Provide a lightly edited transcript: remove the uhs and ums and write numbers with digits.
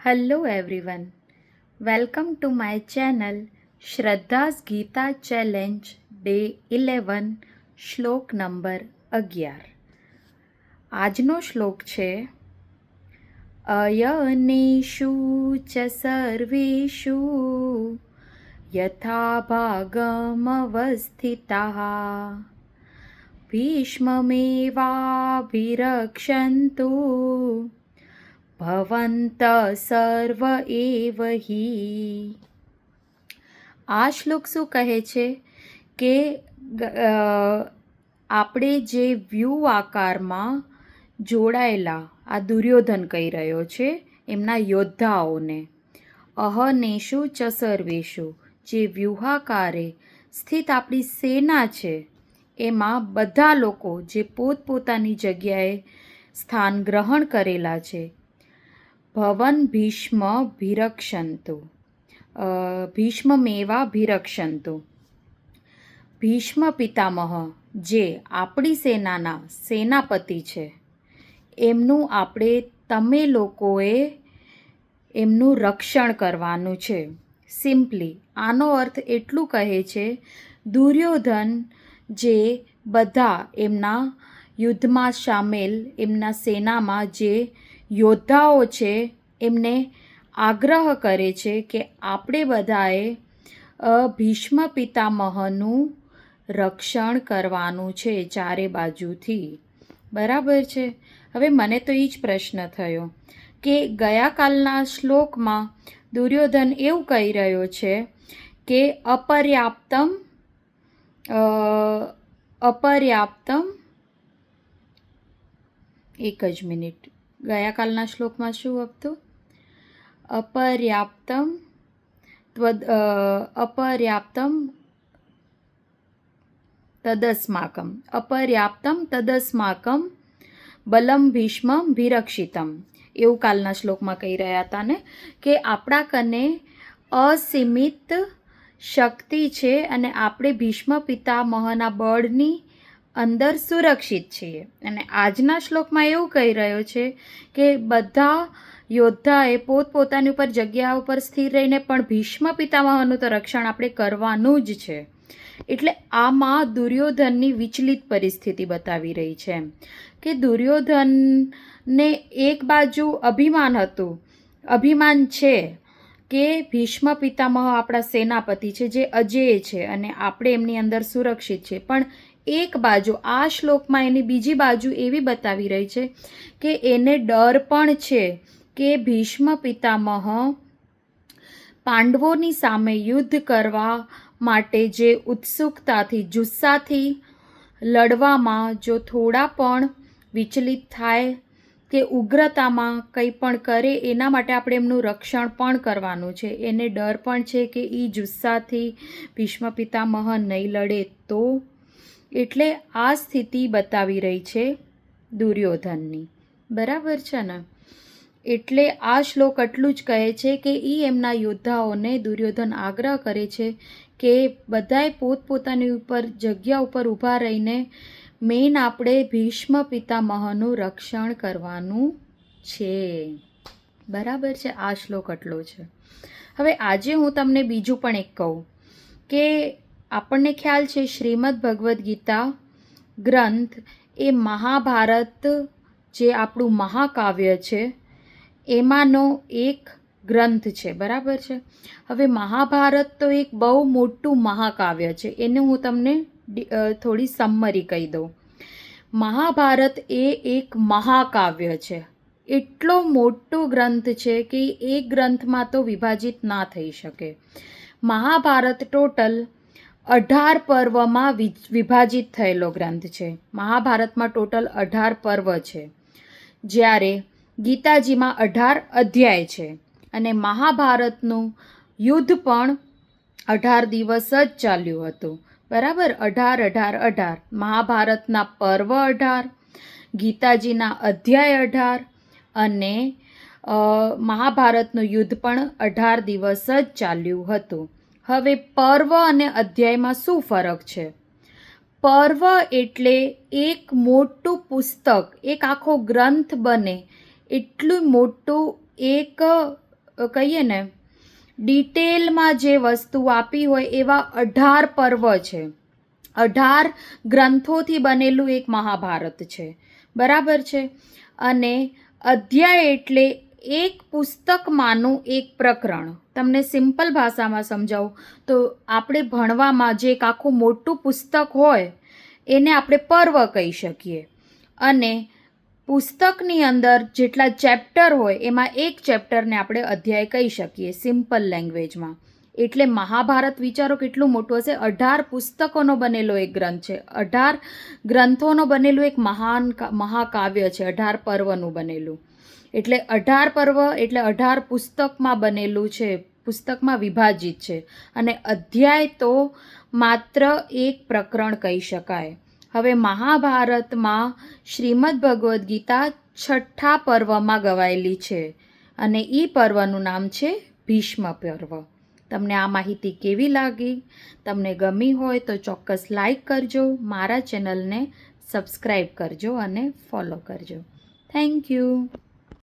Hello everyone. Welcome to my channel Shraddha's Gita Challenge Day 11 શ્લોક number 11. આજનો શ્લોક છે અયનેષુ ચ સર્વેષુ યથા ભાગમવસ્થિતાઃ ભીષ્મમેવાભિરક્ષન્તુ ભવંત સર્વ એવ હિ. આ શ્લોક શું કહે છે કે આપણે જે વ્યૂહ આકારમાં જોડાયેલા આ દુર્યોધન કહી રહ્યો છે એમના યોદ્ધાઓને અહનેષુ ચ સર્વેષુ, જે વ્યૂહાકારે સ્થિત આપણી સેના છે એમાં બધા લોકો જે પોતપોતાની જગ્યાએ સ્થાન ગ્રહણ કરેલા છે. ભવન ભીષ્મ ભિરક્ષંતુ, ભીષ્મમેવા ભિરક્ષંતુ, ભીષ્મ પિતામહ જે આપણી સેનાના સેનાપતિ છે એમનું આપણે તમે લોકોએ એમનું રક્ષણ કરવાનું છે. સિમ્પલી આનો અર્થ એટલું કહે છે, દુર્યોધન જે બધા એમના યુદ્ધમાં સામેલ એમના સેનામાં જે યોદ્ધાઓ છે એમને આગ્રહ કરે છે કે આપણે બધાએ ભીષ્મ પિતામહનું રક્ષણ કરવાનું છે ચારે બાજુથી. બરાબર છે. હવે મને તો એ જ પ્રશ્ન થયો કે ગયા કાલના શ્લોકમાં દુર્યોધન એવું કહી રહ્યો છે કે અપર્યાપ્તમ એક જ મિનિટ, ગયા કાલના શ્લોકમાં શું હતું? અપર્યાપ્તમ તદસ્માકમ બલમ ભીષ્મ ભિરક્ષિતમ, એવું કાલના શ્લોકમાં કહી રહ્યા હતા ને કે આપણા કને અસીમિત શક્તિ છે અને આપણે ભીષ્મ પિતામહના બળની અંદર સુરક્ષિત છીએ. અને આજના શ્લોકમાં એવું કહી રહ્યો છે કે બધા યોદ્ધાએ પોતપોતાની ઉપર જગ્યા ઉપર સ્થિર રહીને પણ ભીષ્મ પિતામહનું તો રક્ષણ આપણે કરવાનું જ છે. એટલે આમાં દુર્યોધનની વિચલિત પરિસ્થિતિ બતાવી રહી છે કે દુર્યોધનને એક બાજુ અભિમાન છે કે ભીષ્મ પિતામહ આપણા સેનાપતિ છે જે અજેય છે અને આપણે એમની અંદર સુરક્ષિત છે, પણ એક બાજુ આ શ્લોકમાં એની બીજી બાજુ એવી બતાવી રહી છે કે એને ડર પણ છે કે ભીષ્મ પિતામહ પાંડવોની સામે યુદ્ધ કરવા માટે જે ઉત્સુકતાથી જુસ્સાથી લડવામાં જો થોડા પણ વિચલિત થાય કે ઉગ્રતામાં કંઈ પણ કરે, એના માટે આપણે એમનું રક્ષણ પણ કરવાનું છે. એને ડર પણ છે કે એ જુસ્સાથી ભીષ્મ પિતામહ નહીં લડે તો. એટલે આ સ્થિતિ બતાવી રહી છે દુર્યોધનની. બરાબર છે ને? એટલે આ શ્લોક એટલું જ કહે છે કે એમના યોદ્ધાઓને દુર્યોધન આગ્રહ કરે છે કે બધાએ પોતપોતાની ઉપર જગ્યા ઉપર ઊભા રહીને મેઇન આપણે ભીષ્મ પિતામહનું રક્ષણ કરવાનું છે. બરાબર છે? આ શ્લોક એટલો છે. હવે આજે હું તમને બીજું પણ એક કહું કે આપણને ખ્યાલ છે શ્રીમદ ભગવદ્ ગીતા ગ્રંથ એ મહાભારત જે આપણું મહાકાવ્ય છે એમાંનો એક ગ્રંથ છે. બરાબર છે? હવે મહાભારત તો એક બહુ મોટું મહાકાવ્ય છે, એને હું તમને થોડી સમરી કહી દઉં. મહાભારત એ એક મહાકાવ્ય છે, એટલો મોટો ગ્રંથ છે કે એક ગ્રંથમાં તો વિભાજિત ના થઈ શકે. મહાભારત ટોટલ 18 પર્વમાં વિભાજિત થયેલો ગ્રંથ છે. મહાભારતમાં ટોટલ 18 પર્વ છે, જ્યારે ગીતાજીમાં 18 અધ્યાય છે. અને મહાભારતનું યુદ્ધ પણ 18 દિવસ જ ચાલ્યું હતું. બરાબર? 18. મહાભારતના પર્વ 18, ગીતાજીના અધ્યાય 18 અને મહાભારતનું યુદ્ધ પણ 18 દિવસ જ ચાલ્યું હતું. હવે પર્વ અને અધ્યાયમાં શું ફરક છે? પર્વ એટલે એક મોટું પુસ્તક, એક આખો ગ્રંથ બને એટલું મોટું એક કહીએ ને ડિટેલમાં જે વસ્તુ આપી હોય એવા 18 પર્વ છે, 18 ગ્રંથોથી બનેલું એક મહાભારત છે, બરાબર છે. અને અધ્યાય એટલે એક પુસ્તકમાંનું એક પ્રકરણ. તમને સિમ્પલ ભાષામાં સમજાવું તો આપણે ભણવામાં જે એક આખું મોટું પુસ્તક હોય એને આપણે પર્વ કહી શકીએ, અને પુસ્તકની અંદર જેટલા ચેપ્ટર હોય એમાં એક ચેપ્ટરને આપણે અધ્યાય કહી શકીએ સિમ્પલ લેંગ્વેજમાં. એટલે મહાભારત વિચારો કેટલું મોટું હશે. 18 પુસ્તકોનો બનેલો એક ગ્રંથ છે, 18 ગ્રંથોનો બનેલું એક મહાકાવ્ય છે, 18 પર્વનું બનેલું. એટલે 18 પર્વ એટલે 18 પુસ્તકમાં બનેલું છે, પુસ્તકમાં વિભાજિત છે. અને અધ્યાય તો માત્ર એક પ્રકરણ કહી શકાય. હવે મહાભારતમાં શ્રીમદ ભગવદ્ ગીતા 6ઠા પર્વમાં ગવાયેલી છે, અને એ પર્વનું નામ છે ભીષ્મ પર્વ. તમને આ માહિતી કેવી લાગી? તમને ગમી હોય તો ચોક્કસ લાઈક કરજો, મારા ચેનલને સબસ્ક્રાઈબ કરજો અને ફોલો કરજો. Thank you.